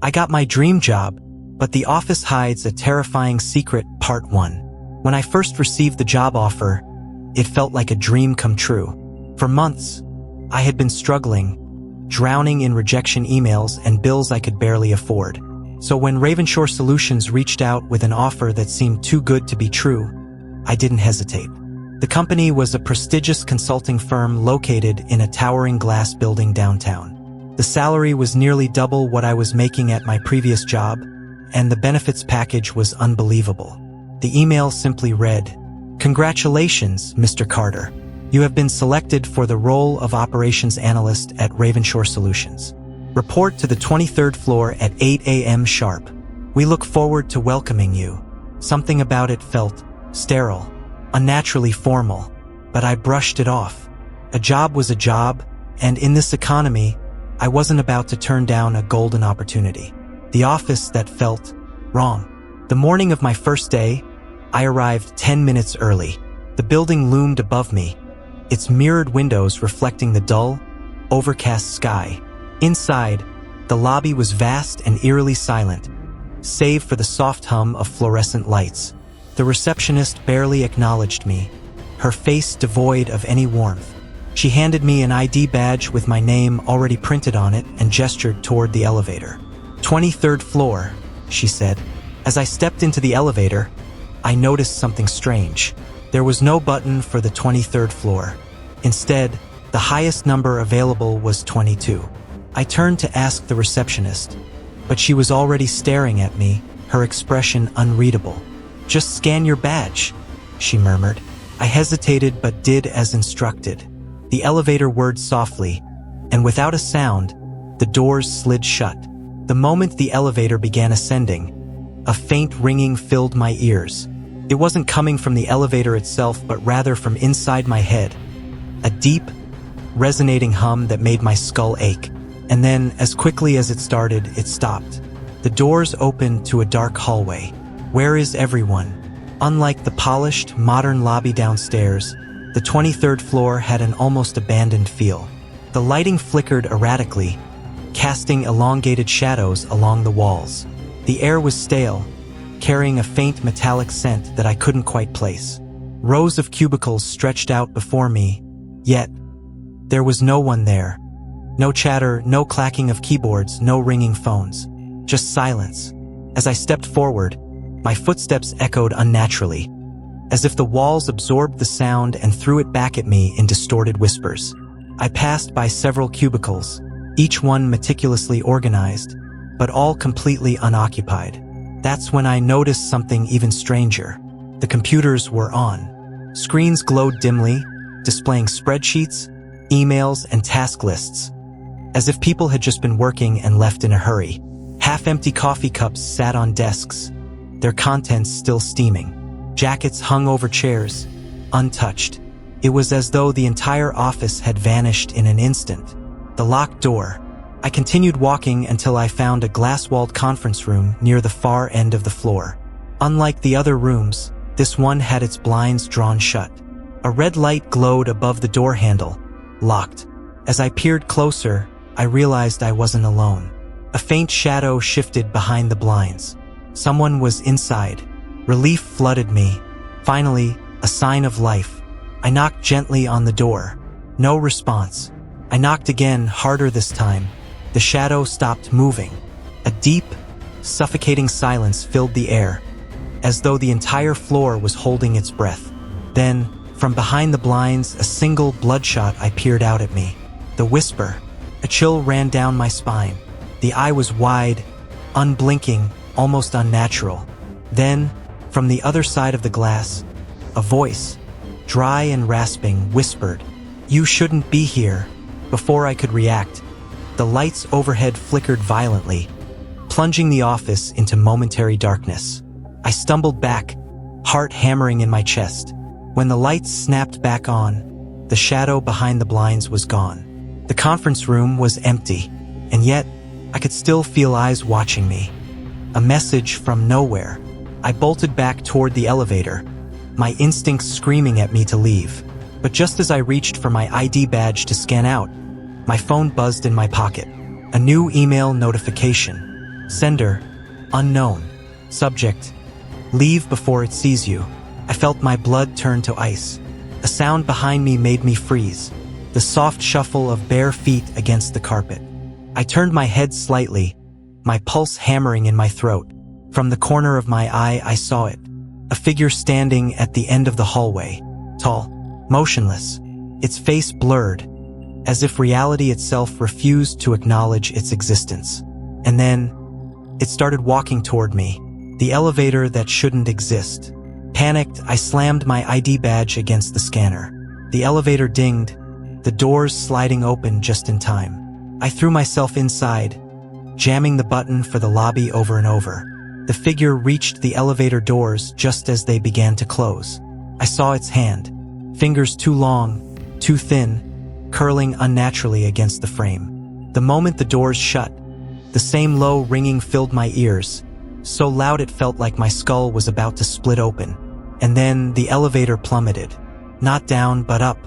I got my dream job, but the office hides a terrifying secret. Part 1. When I first received the job offer, it felt like a dream come true. For months, I had been struggling, drowning in rejection emails and bills I could barely afford. So when Ravenshore Solutions reached out with an offer that seemed too good to be true, I didn't hesitate. The company was a prestigious consulting firm located in a towering glass building downtown. The salary was nearly double what I was making at my previous job, and the benefits package was unbelievable. The email simply read, "Congratulations, Mr. Carter. You have been selected for the role of operations analyst at Ravenshore Solutions. Report to the 23rd floor at 8 a.m. sharp. We look forward to welcoming you." Something about it felt sterile, unnaturally formal, but I brushed it off. A job was a job, and in this economy, I wasn't about to turn down a golden opportunity. The office that felt wrong. The morning of my first day, I arrived 10 minutes early. The building loomed above me, its mirrored windows reflecting the dull, overcast sky. Inside, the lobby was vast and eerily silent, save for the soft hum of fluorescent lights. The receptionist barely acknowledged me, her face devoid of any warmth. She handed me an ID badge with my name already printed on it and gestured toward the elevator. 23rd floor, she said. As I stepped into the elevator, I noticed something strange. There was no button for the 23rd floor. Instead, the highest number available was 22. I turned to ask the receptionist, but she was already staring at me, her expression unreadable. "Just scan your badge," she murmured. I hesitated but did as instructed. The elevator whirred softly, and without a sound, the doors slid shut. The moment the elevator began ascending, a faint ringing filled my ears. It wasn't coming from the elevator itself, but rather from inside my head. A deep, resonating hum that made my skull ache. And then, as quickly as it started, it stopped. The doors opened to a dark hallway. Where is everyone? Unlike the polished, modern lobby downstairs, the 23rd floor had an almost abandoned feel. The lighting flickered erratically, casting elongated shadows along the walls. The air was stale, carrying a faint metallic scent that I couldn't quite place. Rows of cubicles stretched out before me, yet there was no one there. No chatter, no clacking of keyboards, no ringing phones. Just silence. As I stepped forward, my footsteps echoed unnaturally, as if the walls absorbed the sound and threw it back at me in distorted whispers. I passed by several cubicles, each one meticulously organized, but all completely unoccupied. That's when I noticed something even stranger. The computers were on. Screens glowed dimly, displaying spreadsheets, emails, and task lists, as if people had just been working and left in a hurry. Half-empty coffee cups sat on desks, their contents still steaming. Jackets hung over chairs, untouched. It was as though the entire office had vanished in an instant. The locked door. I continued walking until I found a glass-walled conference room near the far end of the floor. Unlike the other rooms, this one had its blinds drawn shut. A red light glowed above the door handle, locked. As I peered closer, I realized I wasn't alone. A faint shadow shifted behind the blinds. Someone was inside. Relief flooded me. Finally, a sign of life. I knocked gently on the door. No response. I knocked again, harder this time. The shadow stopped moving. A deep, suffocating silence filled the air, as though the entire floor was holding its breath. Then, from behind the blinds, a single bloodshot eye peered out at me. The whisper. A chill ran down my spine. The eye was wide, unblinking, almost unnatural. Then, from the other side of the glass, a voice, dry and rasping, whispered, "You shouldn't be here." Before I could react, the lights overhead flickered violently, plunging the office into momentary darkness. I stumbled back, heart hammering in my chest. When the lights snapped back on, the shadow behind the blinds was gone. The conference room was empty, and yet I could still feel eyes watching me. A message from nowhere. I bolted back toward the elevator, my instincts screaming at me to leave. But just as I reached for my ID badge to scan out, my phone buzzed in my pocket. A new email notification. Sender, unknown. Subject, leave before it sees you. I felt my blood turn to ice. A sound behind me made me freeze. The soft shuffle of bare feet against the carpet. I turned my head slightly, my pulse hammering in my throat. From the corner of my eye, I saw it. A figure standing at the end of the hallway. Tall, motionless, its face blurred, as if reality itself refused to acknowledge its existence. And then, it started walking toward me, the elevator that shouldn't exist. Panicked, I slammed my ID badge against the scanner. The elevator dinged, the doors sliding open just in time. I threw myself inside, jamming the button for the lobby over and over. The figure reached the elevator doors just as they began to close. I saw its hand, fingers too long, too thin, curling unnaturally against the frame. The moment the doors shut, the same low ringing filled my ears, so loud it felt like my skull was about to split open. And then the elevator plummeted. Not down, but up.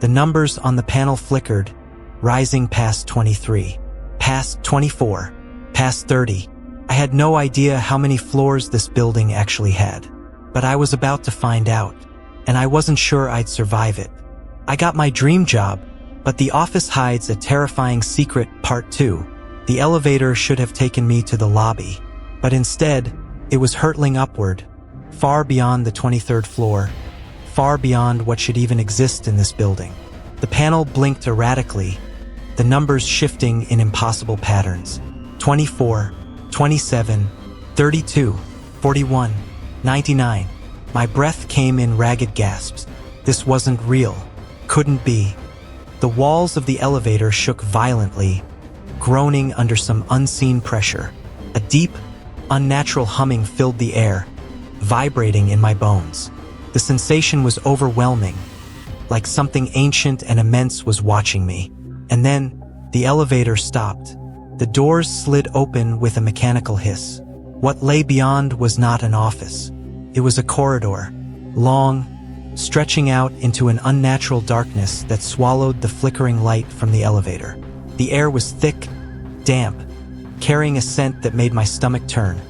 The numbers on the panel flickered, rising past 23, past 24, past 30. I had no idea how many floors this building actually had. But I was about to find out, and I wasn't sure I'd survive it. I got my dream job, but the office hides a terrifying secret. Part 2. The elevator should have taken me to the lobby, but instead, it was hurtling upward, far beyond the 23rd floor, far beyond what should even exist in this building. The panel blinked erratically, the numbers shifting in impossible patterns. 24, 27, 32, 41, 99. My breath came in ragged gasps. This wasn't real. Couldn't be. The walls of the elevator shook violently, groaning under some unseen pressure. A deep, unnatural humming filled the air, vibrating in my bones. The sensation was overwhelming, like something ancient and immense was watching me. And then, the elevator stopped. The doors slid open with a mechanical hiss. What lay beyond was not an office. It was a corridor, long, stretching out into an unnatural darkness that swallowed the flickering light from the elevator. The air was thick, damp, carrying a scent that made my stomach turn.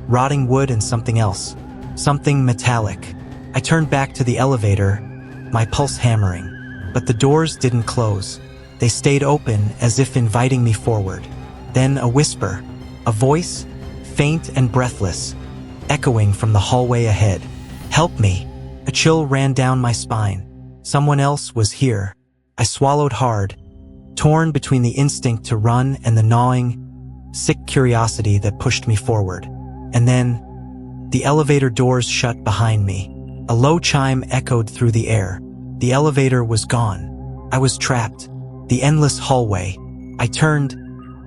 Rotting wood and something else. Something metallic. I turned back to the elevator, my pulse hammering. But the doors didn't close. They stayed open as if inviting me forward. Then a whisper, a voice, faint and breathless, echoing from the hallway ahead. Help me. A chill ran down my spine. Someone else was here. I swallowed hard, torn between the instinct to run and the gnawing, sick curiosity that pushed me forward. And then, the elevator doors shut behind me. A low chime echoed through the air. The elevator was gone. I was trapped. The endless hallway. I turned,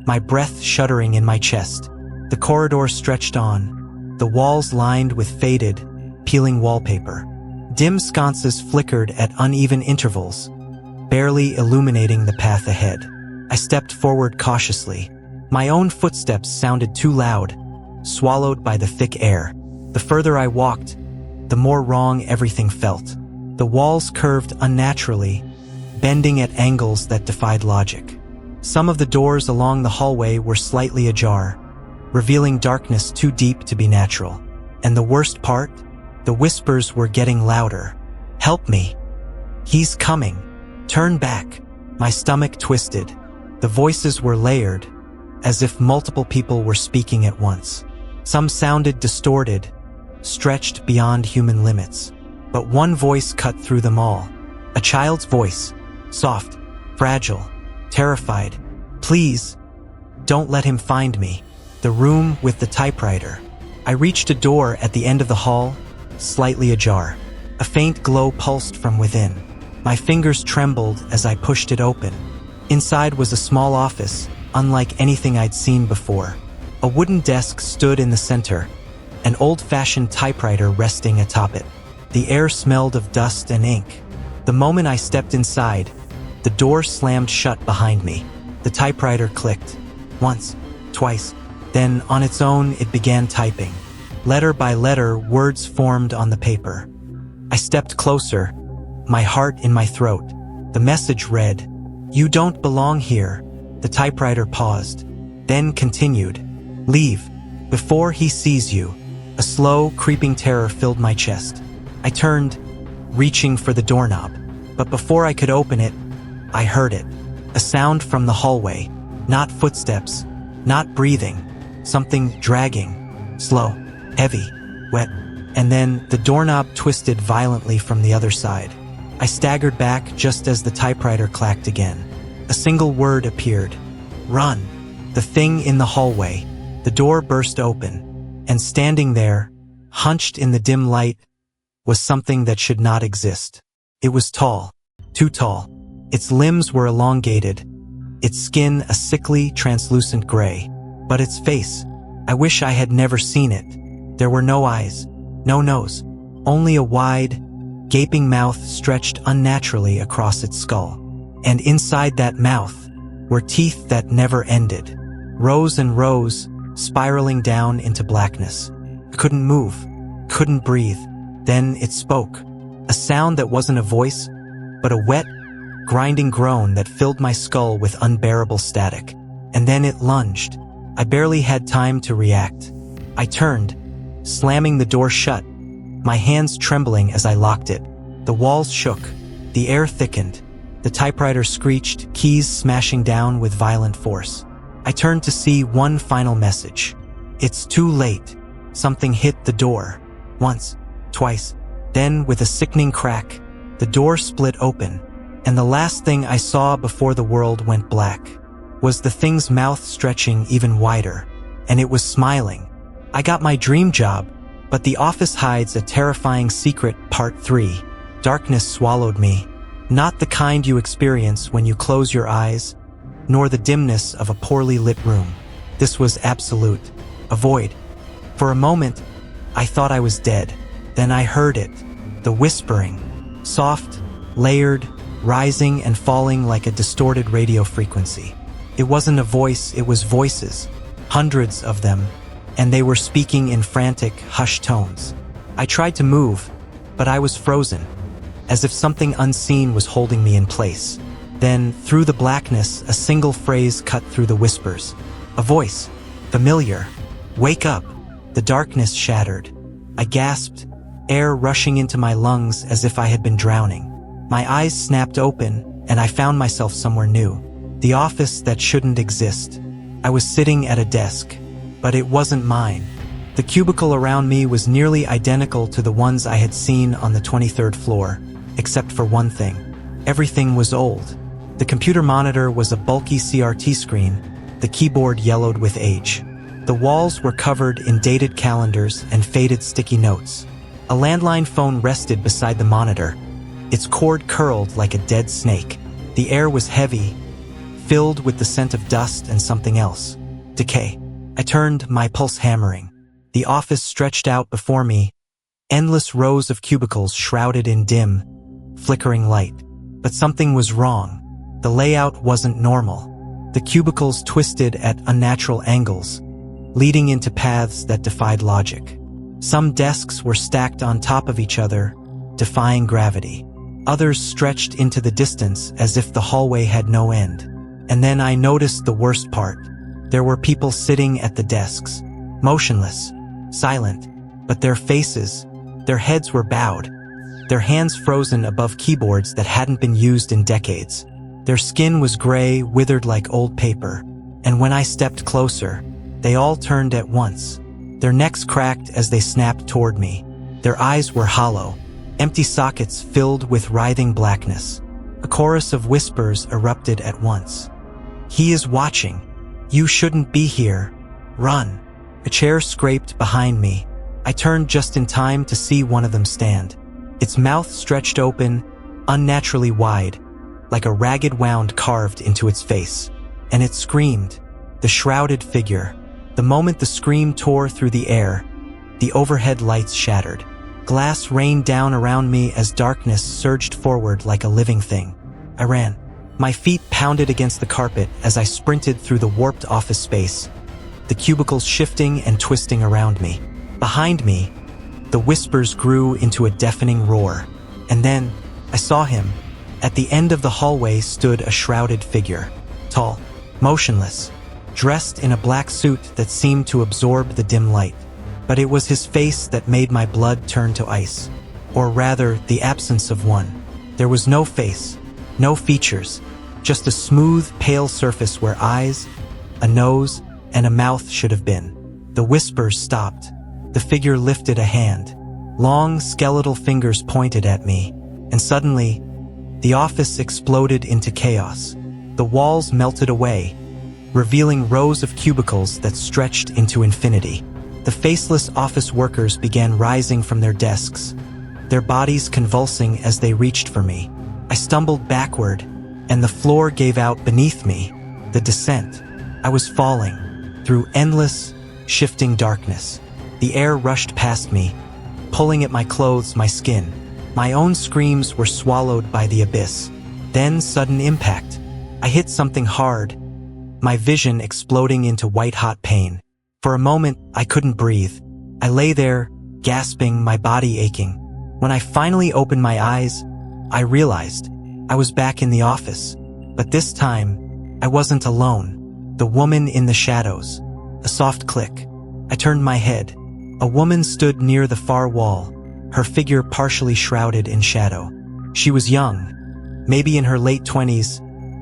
my breath shuddering in my chest. The corridor stretched on, the walls lined with faded, peeling wallpaper. Dim sconces flickered at uneven intervals, barely illuminating the path ahead. I stepped forward cautiously. My own footsteps sounded too loud, swallowed by the thick air. The further I walked, the more wrong everything felt. The walls curved unnaturally, bending at angles that defied logic. Some of the doors along the hallway were slightly ajar, revealing darkness too deep to be natural. And the worst part? The whispers were getting louder. Help me. He's coming. Turn back. My stomach twisted. The voices were layered, as if multiple people were speaking at once. Some sounded distorted, stretched beyond human limits. But one voice cut through them all. A child's voice, soft, fragile, terrified. Please, don't let him find me. The room with the typewriter. I reached a door at the end of the hall, slightly ajar. A faint glow pulsed from within. My fingers trembled as I pushed it open. Inside was a small office, unlike anything I'd seen before. A wooden desk stood in the center, an old-fashioned typewriter resting atop it. The air smelled of dust and ink. The moment I stepped inside, the door slammed shut behind me. The typewriter clicked. Once, twice. Then, on its own, it began typing. Letter by letter, words formed on the paper. I stepped closer, my heart in my throat. The message read, "You don't belong here." The typewriter paused, then continued. Leave, before he sees you." A slow, creeping terror filled my chest. I turned, reaching for the doorknob, but before I could open it, I heard it. A sound from the hallway. Not footsteps, not breathing, something dragging, slow, heavy, wet. And then the doorknob twisted violently from the other side. I staggered back just as the typewriter clacked again. A single word appeared. "Run." The thing in the hallway. The door burst open, and standing there, hunched in the dim light, was something that should not exist. It was tall, too tall. Its limbs were elongated, its skin a sickly, translucent gray. But its face, I wish I had never seen it. There were no eyes, no nose, only a wide, gaping mouth stretched unnaturally across its skull. And inside that mouth were teeth that never ended, rows and rows, spiraling down into blackness. I couldn't move, couldn't breathe. Then it spoke, a sound that wasn't a voice, but a wet, grinding groan that filled my skull with unbearable static. And then it lunged. I barely had time to react. I turned, slamming the door shut, my hands trembling as I locked it. The walls shook, the air thickened, the typewriter screeched, keys smashing down with violent force. I turned to see one final message. "It's too late." Something hit the door. Once, twice. Then, with a sickening crack, the door split open, and the last thing I saw before the world went black was the thing's mouth stretching even wider, and it was smiling. I got my dream job, but the office hides a terrifying secret. Part 3. Darkness swallowed me. Not the kind you experience when you close your eyes, nor the dimness of a poorly lit room. This was absolute. A void. For a moment, I thought I was dead. Then I heard it. The whispering. Soft, layered, rising and falling like a distorted radio frequency. It wasn't a voice, it was voices. Hundreds of them. And they were speaking in frantic, hushed tones. I tried to move, but I was frozen, as if something unseen was holding me in place. Then, through the blackness, a single phrase cut through the whispers. A voice. Familiar. "Wake up." The darkness shattered. I gasped, air rushing into my lungs as if I had been drowning. My eyes snapped open, and I found myself somewhere new. The office that shouldn't exist. I was sitting at a desk, but it wasn't mine. The cubicle around me was nearly identical to the ones I had seen on the 23rd floor, except for one thing. Everything was old. The computer monitor was a bulky CRT screen, the keyboard yellowed with age. The walls were covered in dated calendars and faded sticky notes. A landline phone rested beside the monitor, its cord curled like a dead snake. The air was heavy, filled with the scent of dust and something else. Decay. I turned, my pulse hammering. The office stretched out before me, endless rows of cubicles shrouded in dim, flickering light. But something was wrong. The layout wasn't normal. The cubicles twisted at unnatural angles, leading into paths that defied logic. Some desks were stacked on top of each other, defying gravity. Others stretched into the distance as if the hallway had no end. And then I noticed the worst part. There were people sitting at the desks, motionless, silent, but their faces, their heads were bowed, their hands frozen above keyboards that hadn't been used in decades. Their skin was gray, withered like old paper, and when I stepped closer, they all turned at once. Their necks cracked as they snapped toward me. Their eyes were hollow, empty sockets filled with writhing blackness. A chorus of whispers erupted at once. "He is watching. You shouldn't be here. Run." A chair scraped behind me. I turned just in time to see one of them stand. Its mouth stretched open, unnaturally wide, like a ragged wound carved into its face. And it screamed, the shrouded figure. The moment the scream tore through the air, the overhead lights shattered. Glass rained down around me as darkness surged forward like a living thing. I ran. My feet pounded against the carpet as I sprinted through the warped office space, the cubicles shifting and twisting around me. Behind me, the whispers grew into a deafening roar. And then, I saw him. At the end of the hallway stood a shrouded figure, tall, motionless, dressed in a black suit that seemed to absorb the dim light. But it was his face that made my blood turn to ice. Or rather, the absence of one. There was no face, no features, just a smooth, pale surface where eyes, a nose, and a mouth should have been. The whispers stopped. The figure lifted a hand. Long, skeletal fingers pointed at me, and suddenly, the office exploded into chaos. The walls melted away, revealing rows of cubicles that stretched into infinity. The faceless office workers began rising from their desks, their bodies convulsing as they reached for me. I stumbled backward, and the floor gave out beneath me. The descent. I was falling, through endless, shifting darkness. The air rushed past me, pulling at my clothes, my skin. My own screams were swallowed by the abyss. Then sudden impact. I hit something hard, my vision exploding into white-hot pain. For a moment, I couldn't breathe. I lay there, gasping, my body aching. When I finally opened my eyes, I realized I was back in the office. But this time, I wasn't alone. The woman in the shadows. A soft click. I turned my head. A woman stood near the far wall, her figure partially shrouded in shadow. She was young, maybe in her late 20s,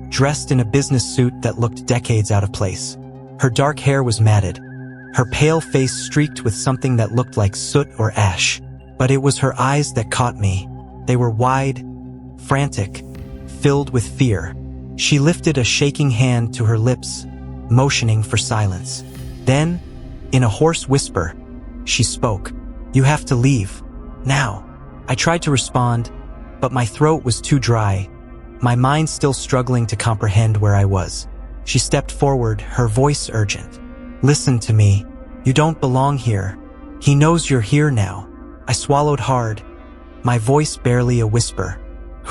dressed in a business suit that looked decades out of place. Her dark hair was matted, her pale face streaked with something that looked like soot or ash. But it was her eyes that caught me. They were wide, frantic, filled with fear. She lifted a shaking hand to her lips, motioning for silence. Then, in a hoarse whisper, she spoke. "You have to leave. Now." I tried to respond, but my throat was too dry, my mind still struggling to comprehend where I was. She stepped forward, her voice urgent. "Listen to me. You don't belong here. He knows you're here now." I swallowed hard, my voice barely a whisper.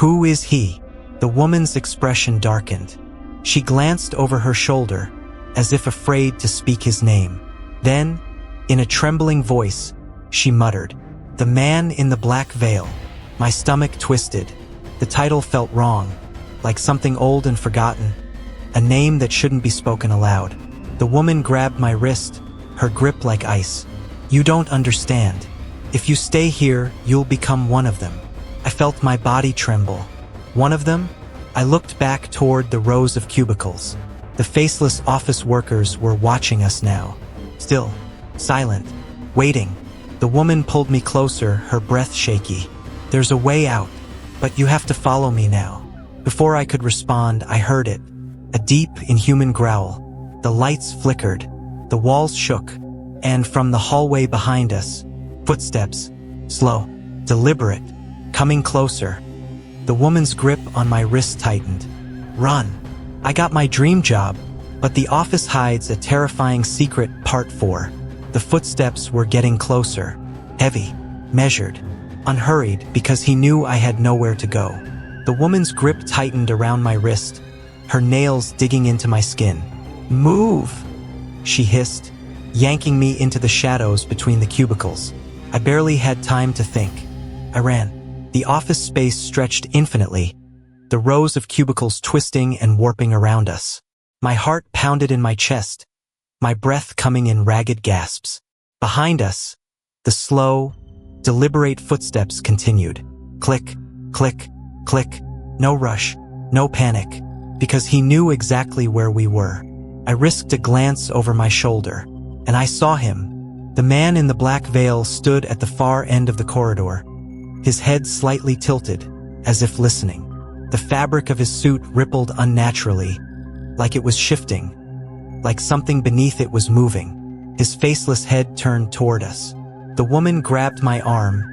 "Who is he?" The woman's expression darkened. She glanced over her shoulder, as if afraid to speak his name. Then, in a trembling voice, she muttered, "The man in the black veil." My stomach twisted. The title felt wrong, like something old and forgotten, a name that shouldn't be spoken aloud. The woman grabbed my wrist, her grip like ice. "You don't understand. If you stay here, you'll become one of them." I felt my body tremble. One of them? I looked back toward the rows of cubicles. The faceless office workers were watching us now. Still, silent, waiting. The woman pulled me closer, her breath shaky. "There's a way out, but you have to follow me now." Before I could respond, I heard it. A deep, inhuman growl. The lights flickered. The walls shook. And from the hallway behind us, footsteps. Slow, deliberate, coming closer. The woman's grip on my wrist tightened. "Run." I got my dream job, but the office hides a terrifying secret. Part 4. The footsteps were getting closer. Heavy, measured, unhurried, because he knew I had nowhere to go. The woman's grip tightened around my wrist, her nails digging into my skin. "Move," she hissed, yanking me into the shadows between the cubicles. I barely had time to think. I ran. The office space stretched infinitely, the rows of cubicles twisting and warping around us. My heart pounded in my chest, my breath coming in ragged gasps. Behind us, the slow, deliberate footsteps continued. Click, click, click. No rush, no panic, because he knew exactly where we were. I risked a glance over my shoulder, and I saw him. The man in the black veil stood at the far end of the corridor, his head slightly tilted, as if listening. The fabric of his suit rippled unnaturally, like it was shifting, like something beneath it was moving. His faceless head turned toward us. The woman grabbed my arm,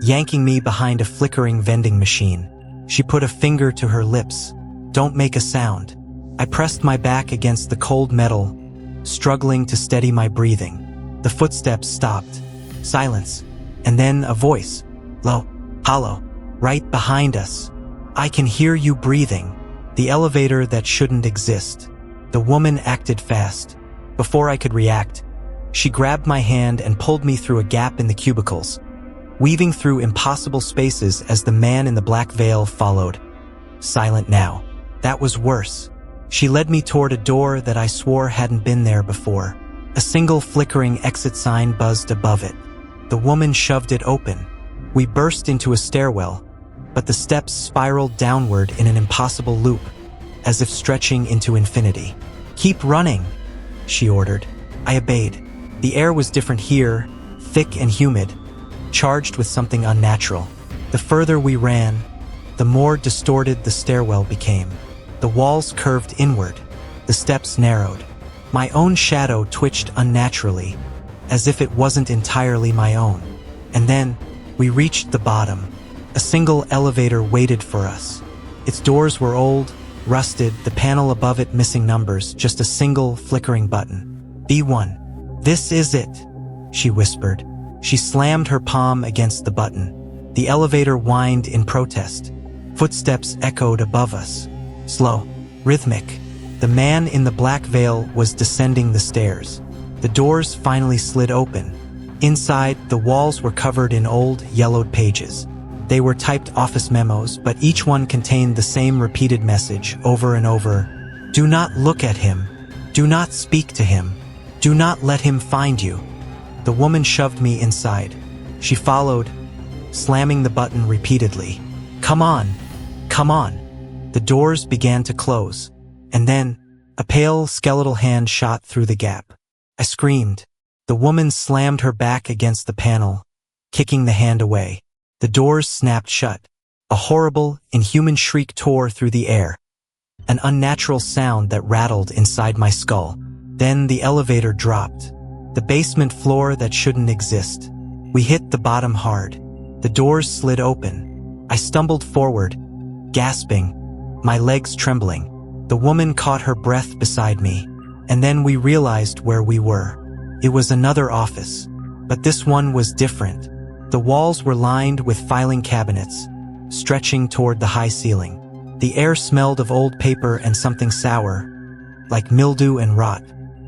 yanking me behind a flickering vending machine. She put a finger to her lips. "Don't make a sound." I pressed my back against the cold metal, struggling to steady my breathing. The footsteps stopped. Silence. And then a voice. Low, hollow, right behind us. "I can hear you breathing." The elevator that shouldn't exist. The woman acted fast. Before I could react, she grabbed my hand and pulled me through a gap in the cubicles, weaving through impossible spaces as the man in the black veil followed. Silent now. That was worse. She led me toward a door that I swore hadn't been there before. A single flickering exit sign buzzed above it. The woman shoved it open. We burst into a stairwell, but the steps spiraled downward in an impossible loop, as if stretching into infinity. "Keep running," she ordered. I obeyed. The air was different here, thick and humid, charged with something unnatural. The further we ran, the more distorted the stairwell became. The walls curved inward, the steps narrowed. My own shadow twitched unnaturally, as if it wasn't entirely my own. And then, we reached the bottom. A single elevator waited for us. Its doors were old, rusted, the panel above it missing numbers, just a single flickering button. B1. "This is it," she whispered. She slammed her palm against the button. The elevator whined in protest. Footsteps echoed above us. Slow, rhythmic. The man in the black veil was descending the stairs. The doors finally slid open. Inside, the walls were covered in old, yellowed pages. They were typed office memos, but each one contained the same repeated message over and over. "Do not look at him. Do not speak to him. Do not let him find you." The woman shoved me inside. She followed, slamming the button repeatedly. "Come on. Come on." The doors began to close, and then a pale, skeletal hand shot through the gap. I screamed. The woman slammed her back against the panel, kicking the hand away. The doors snapped shut. A horrible, inhuman shriek tore through the air, an unnatural sound that rattled inside my skull. Then the elevator dropped. The basement floor that shouldn't exist. We hit the bottom hard. The doors slid open. I stumbled forward, gasping, my legs trembling. The woman caught her breath beside me, and then we realized where we were. It was another office, but this one was different. The walls were lined with filing cabinets, stretching toward the high ceiling. The air smelled of old paper and something sour, like mildew and rot.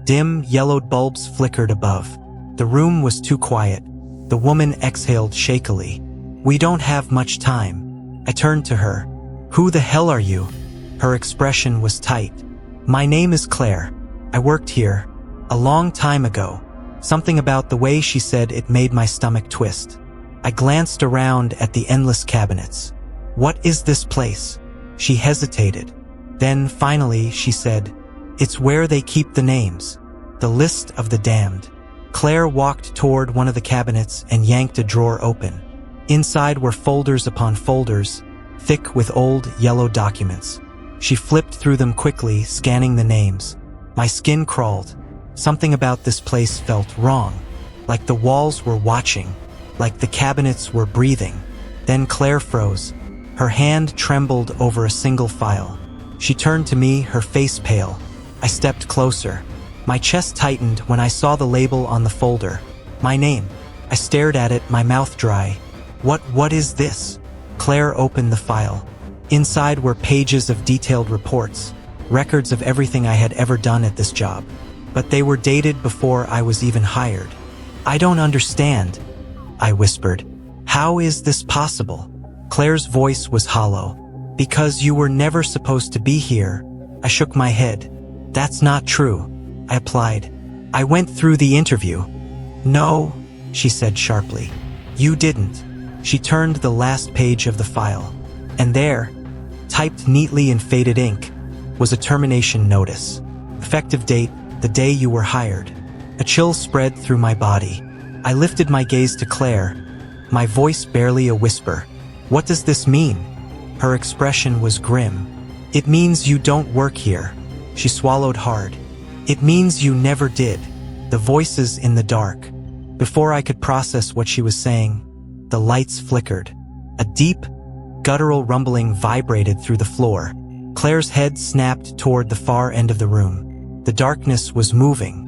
Dim, yellowed bulbs flickered above. The room was too quiet. The woman exhaled shakily. "We don't have much time." I turned to her. "Who the hell are you?" Her expression was tight. "My name is Claire. I worked here. A long time ago." Something about the way she said it made my stomach twist. I glanced around at the endless cabinets. "What is this place?" She hesitated. Then, finally, she said, "It's where they keep the names. The list of the damned." Claire walked toward one of the cabinets and yanked a drawer open. Inside were folders upon folders, thick with old, yellow documents. She flipped through them quickly, scanning the names. My skin crawled. Something about this place felt wrong, like the walls were watching, like the cabinets were breathing. Then Claire froze. Her hand trembled over a single file. She turned to me, her face pale. I stepped closer. My chest tightened when I saw the label on the folder. My name. I stared at it, my mouth dry. What is this?" Claire opened the file. Inside were pages of detailed reports, records of everything I had ever done at this job. But they were dated before I was even hired. "I don't understand," I whispered. "How is this possible?" Claire's voice was hollow. "Because you were never supposed to be here." I shook my head. "That's not true," I applied. "I went through the interview." "No," she said sharply. "You didn't." She turned the last page of the file, and there, typed neatly in faded ink, was a termination notice. Effective date, the day you were hired. A chill spread through my body. I lifted my gaze to Claire, my voice barely a whisper. "What does this mean?" Her expression was grim. "It means you don't work here." She swallowed hard. "It means you never did." The voices in the dark. Before I could process what she was saying, the lights flickered. A deep, guttural rumbling vibrated through the floor. Claire's head snapped toward the far end of the room. The darkness was moving.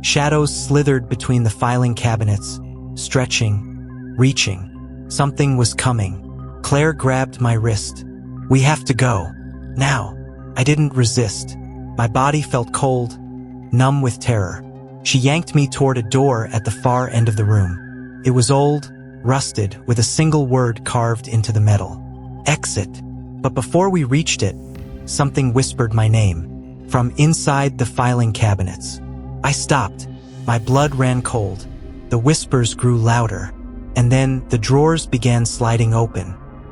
Shadows slithered between the filing cabinets, stretching, reaching. Something was coming. Claire grabbed my wrist. "We have to go. Now." I didn't resist. My body felt cold, numb with terror. She yanked me toward a door at the far end of the room. It was old, rusted, with a single word carved into the metal. "Exit." But before we reached it, something whispered my name. from inside the filing cabinets. I stopped. My blood ran cold. The whispers grew louder. And then the drawers began sliding open,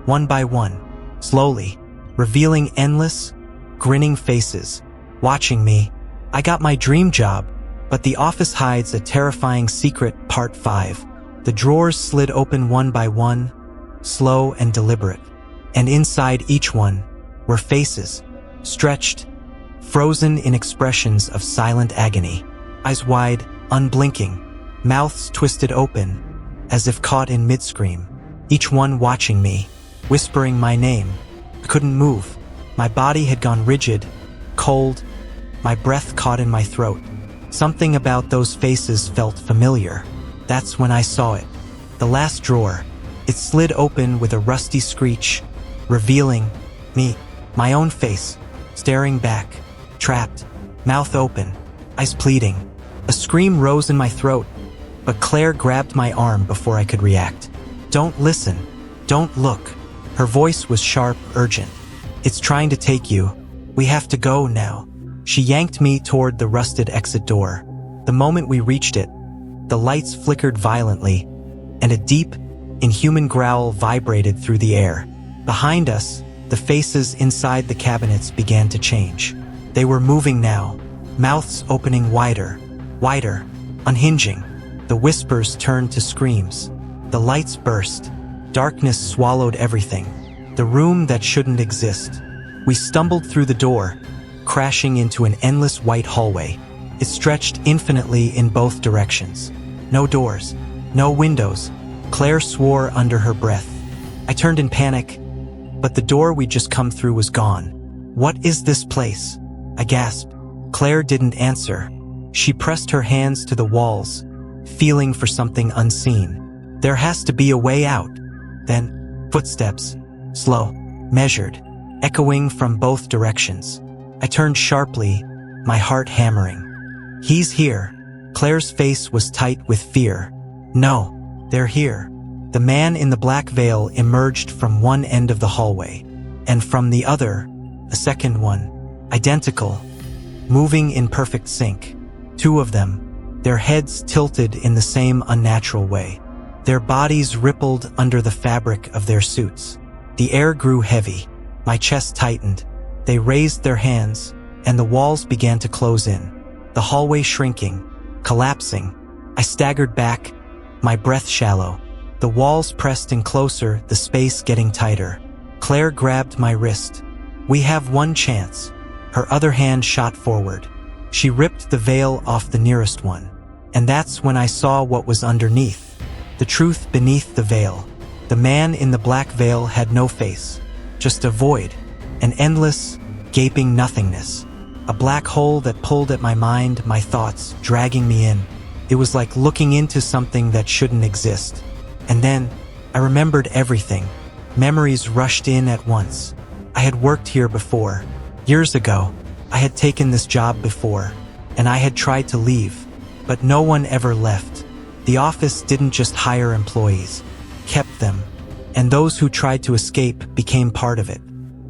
one by one, slowly, revealing endless, grinning faces, watching me. I got my dream job, but the office hides a terrifying secret. Part 5. The drawers slid open one by one, slow and deliberate. And inside each one were faces, stretched, frozen in expressions of silent agony, eyes wide, unblinking, mouths twisted open, as if caught in mid-scream, each one watching me, whispering my name. I couldn't move. My body had gone rigid, cold, my breath caught in my throat. Something about those faces felt familiar. That's when I saw it. The last drawer. It slid open with a rusty screech, revealing me, my own face, staring back, trapped, mouth open, eyes pleading. A scream rose in my throat, but Claire grabbed my arm before I could react. Don't listen. Don't look. Her voice was sharp, urgent. It's trying to take you. We have to go now. She yanked me toward the rusted exit door. The moment we reached it, the lights flickered violently, and a deep, inhuman growl vibrated through the air. Behind us, the faces inside the cabinets began to change. They were moving now, mouths opening wider, wider, unhinging. The whispers turned to screams. The lights burst. Darkness swallowed everything. The room that shouldn't exist. We stumbled through the door, crashing into an endless white hallway. It stretched infinitely in both directions. No doors, no windows. Claire swore under her breath. I turned in panic, but the door we'd just come through was gone. What is this place? I gasped. Claire didn't answer. She pressed her hands to the walls, feeling for something unseen. There has to be a way out. Then, footsteps, slow, measured, echoing from both directions. I turned sharply, my heart hammering. He's here. Claire's face was tight with fear. No, they're here. The man in the black veil emerged from one end of the hallway, and from the other, a second one, identical, moving in perfect sync. Two of them, their heads tilted in the same unnatural way. Their bodies rippled under the fabric of their suits. The air grew heavy. My chest tightened. They raised their hands, and the walls began to close in. The hallway shrinking, collapsing. I staggered back, my breath shallow. The walls pressed in closer, the space getting tighter. Claire grabbed my wrist. We have one chance. Her other hand shot forward. She ripped the veil off the nearest one. And that's when I saw what was underneath. The truth beneath the veil. The man in the black veil had no face. Just a void. An endless, gaping nothingness. A black hole that pulled at my mind, my thoughts, dragging me in. It was like looking into something that shouldn't exist. And then, I remembered everything. Memories rushed in at once. I had worked here before. Years ago, I had taken this job before, and I had tried to leave, but no one ever left. The office didn't just hire employees, kept them, and those who tried to escape became part of it.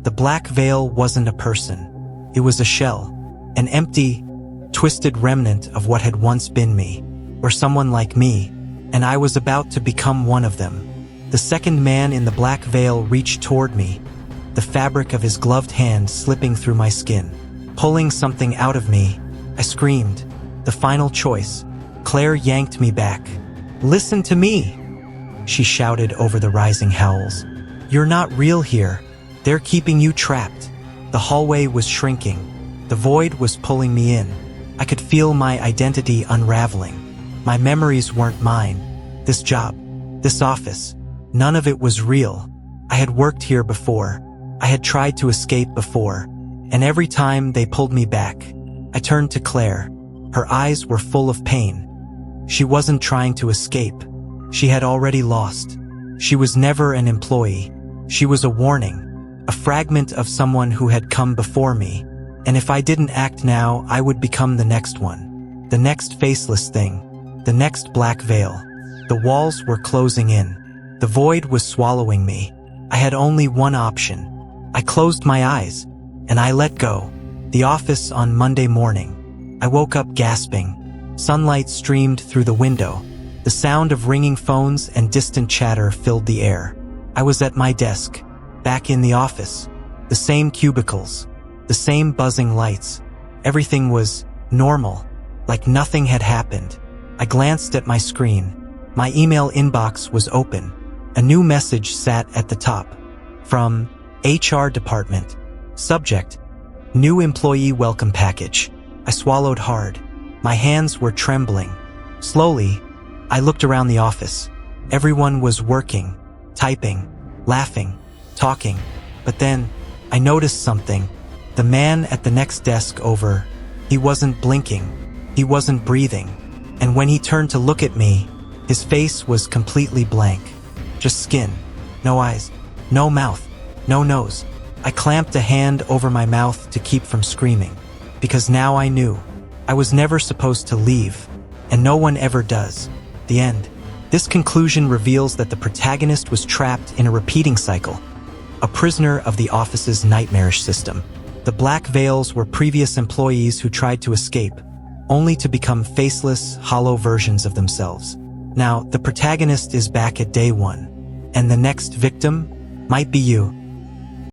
The black veil wasn't a person. It was a shell, an empty, twisted remnant of what had once been me, or someone like me, and I was about to become one of them. The second man in the black veil reached toward me, the fabric of his gloved hand slipping through my skin. Pulling something out of me, I screamed. The final choice. Claire yanked me back. Listen to me, she shouted over the rising howls. You're not real here. They're keeping you trapped. The hallway was shrinking. The void was pulling me in. I could feel my identity unraveling. My memories weren't mine. This job, this office, none of it was real. I had worked here before. I had tried to escape before. And every time they pulled me back, I turned to Claire. Her eyes were full of pain. She wasn't trying to escape. She had already lost. She was never an employee. She was a warning, a fragment of someone who had come before me. And if I didn't act now, I would become the next one. The next faceless thing. The next black veil. The walls were closing in. The void was swallowing me. I had only one option. I closed my eyes, and I let go. The office on Monday morning. I woke up gasping. Sunlight streamed through the window. The sound of ringing phones and distant chatter filled the air. I was at my desk, back in the office. The same cubicles, the same buzzing lights. Everything was normal, like nothing had happened. I glanced at my screen. My email inbox was open. A new message sat at the top. From HR department. Subject: New employee welcome package. I swallowed hard. My hands were trembling. Slowly, I looked around the office. Everyone was working, typing, laughing, talking. But then, I noticed something. The man at the next desk over, he wasn't blinking. He wasn't breathing. And when he turned to look at me, his face was completely blank. Just skin. No eyes. No mouth. No nose. I clamped a hand over my mouth to keep from screaming. Because now I knew. I was never supposed to leave. And no one ever does. The end. This conclusion reveals that the protagonist was trapped in a repeating cycle. A prisoner of the office's nightmarish system. The black veils were previous employees who tried to escape, only to become faceless, hollow versions of themselves. Now, the protagonist is back at day one, and the next victim might be you.